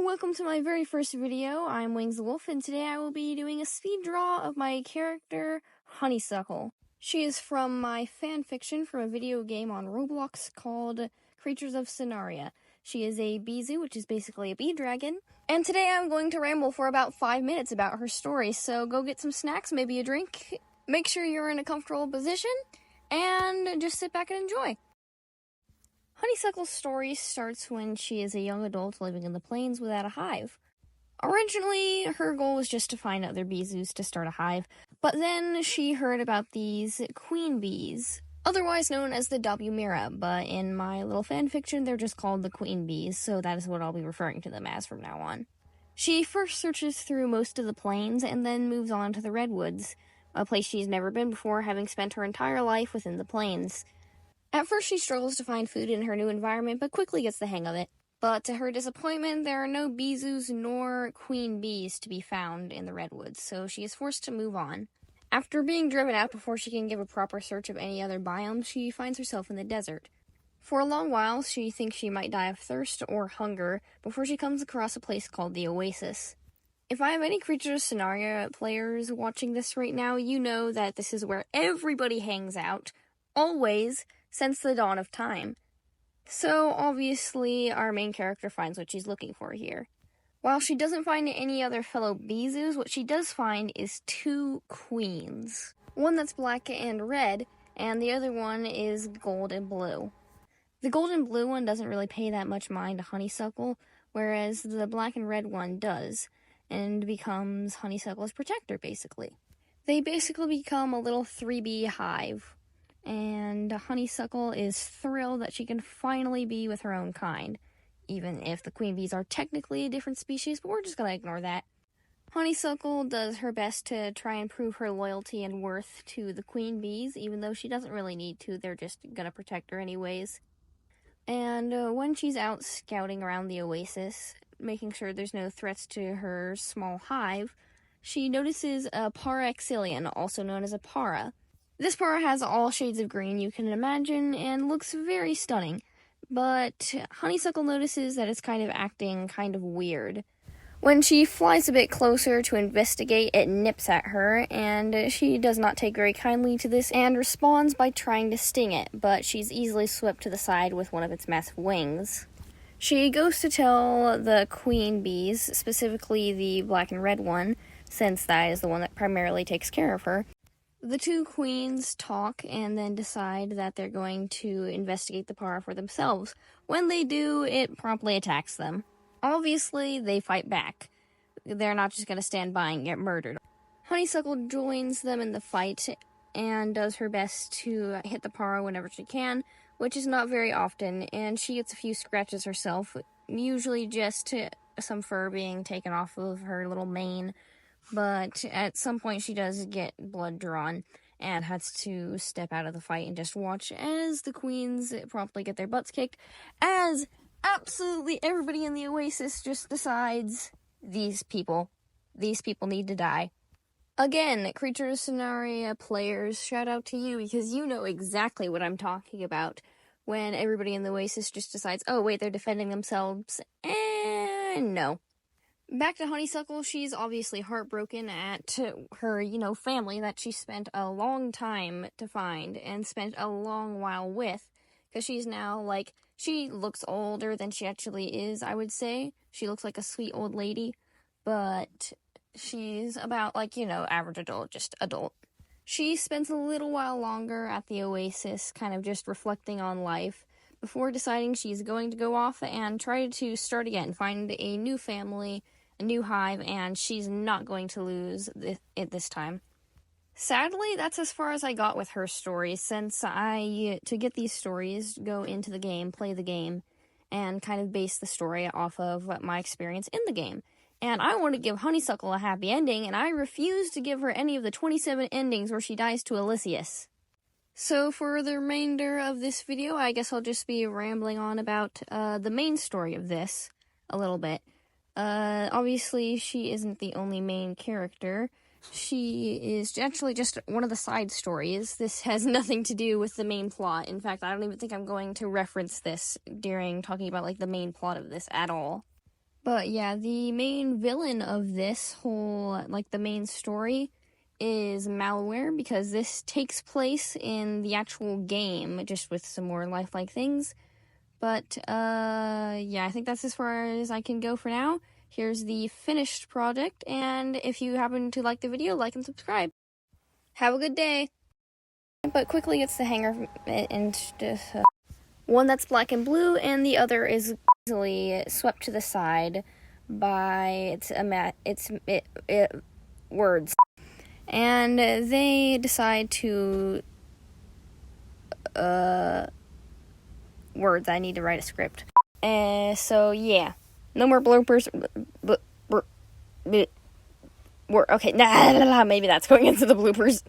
welcome to my very first video. I'm Wings the Wolf, and today I will be doing a speed draw of my character, Honeysuckle. She is from my fanfiction from a video game on Roblox called Creatures of Scenaria. She is a beezu, which is basically a bee dragon, and today I'm going to ramble for about 5 minutes about her story, so go get some snacks, maybe a drink, make sure you're in a comfortable position, and just sit back and enjoy. Honeysuckle's story starts when she is a young adult living in the plains without a hive. Originally, her goal was just to find other beezus to start a hive, but then she heard about these queen bees, otherwise known as the W. Mira, but in my little fanfiction, they're just called the queen bees, so that is what I'll be referring to them as from now on. She first searches through most of the plains and then moves on to the redwoods, a place she's never been before, having spent her entire life within the plains. At first, she struggles to find food in her new environment, but quickly gets the hang of it. But to her disappointment, there are no beezus nor queen bees to be found in the redwoods, so she is forced to move on. After being driven out before she can give a proper search of any other biome, she finds herself in the desert. For a long while, she thinks she might die of thirst or hunger before she comes across a place called the Oasis. If I have any Creatures of Scenaria players watching this right now, you know that this is where everybody hangs out, always, since the dawn of time. So, obviously, our main character finds what she's looking for here. While she doesn't find any other fellow beezus, what she does find is 2 queens. One that's black and red, and the other one is gold and blue. The gold and blue one doesn't really pay that much mind to Honeysuckle, whereas the black and red one does, and becomes Honeysuckle's protector, basically. They basically become a little 3B hive. And Honeysuckle is thrilled that she can finally be with her own kind, even if the queen bees are technically a different species, but we're just gonna ignore that. Honeysuckle does her best to try and prove her loyalty and worth to the queen bees, even though she doesn't really need to, they're just gonna protect her anyways. And when she's out scouting around the oasis, making sure there's no threats to her small hive, she notices a Paraxilian, also known as a para. This para has all shades of green you can imagine and looks very stunning, but Honeysuckle notices that it's kind of acting kind of weird. When she flies a bit closer to investigate, it nips at her, and she does not take very kindly to this and responds by trying to sting it, but she's easily swept to the side with one of its massive wings. She goes to tell the queen bees, specifically the black and red one, since that is the one that primarily takes care of her. The 2 queens talk and then decide that they're going to investigate the para for themselves. When they do, it promptly attacks them. Obviously, they fight back. They're not just going to stand by and get murdered. Honeysuckle joins them in the fight and does her best to hit the para whenever she can, which is not very often, and she gets a few scratches herself, usually just some fur being taken off of her little mane. But at some point she does get blood drawn and has to step out of the fight and just watch as the queens promptly get their butts kicked, as absolutely everybody in the oasis just decides these people need to die. Again, Creatures of Scenaria players, shout out to you because you know exactly what I'm talking about when everybody in the oasis just decides, oh wait, they're defending themselves, and no. Back to Honeysuckle, she's obviously heartbroken at her, family that she spent a long time to find and spent a long while with, because she's now, she looks older than she actually is, I would say. She looks like a sweet old lady, but she's about, average adult, just adult. She spends a little while longer at the oasis, kind of just reflecting on life, before deciding she's going to go off and try to start again, find a new family, a new hive, and she's not going to lose it this time. Sadly, that's as far as I got with her story, since to get these stories, go into the game, play the game, and kind of base the story off of my experience in the game. And I want to give Honeysuckle a happy ending, and I refuse to give her any of the 27 endings where she dies to Elysius. So for the remainder of this video, I guess I'll just be rambling on about the main story of this a little bit. Obviously, she isn't the only main character. She is actually just one of the side stories. This has nothing to do with the main plot. In fact, I don't even think I'm going to reference this during talking about, the main plot of this at all. But yeah, the main villain of this whole, like, the main story is malware, because this takes place in the actual game, just with some more lifelike things. But, yeah, I think that's as far as I can go for now. Here's the finished project, and if you happen to like the video, like and subscribe. Have a good day! But quickly gets the hanger and just, one that's black and blue, and the other is easily swept to the side by words. And they decide to, words, I need to write a script. So yeah, no more bloopers. Okay, maybe that's going into the bloopers.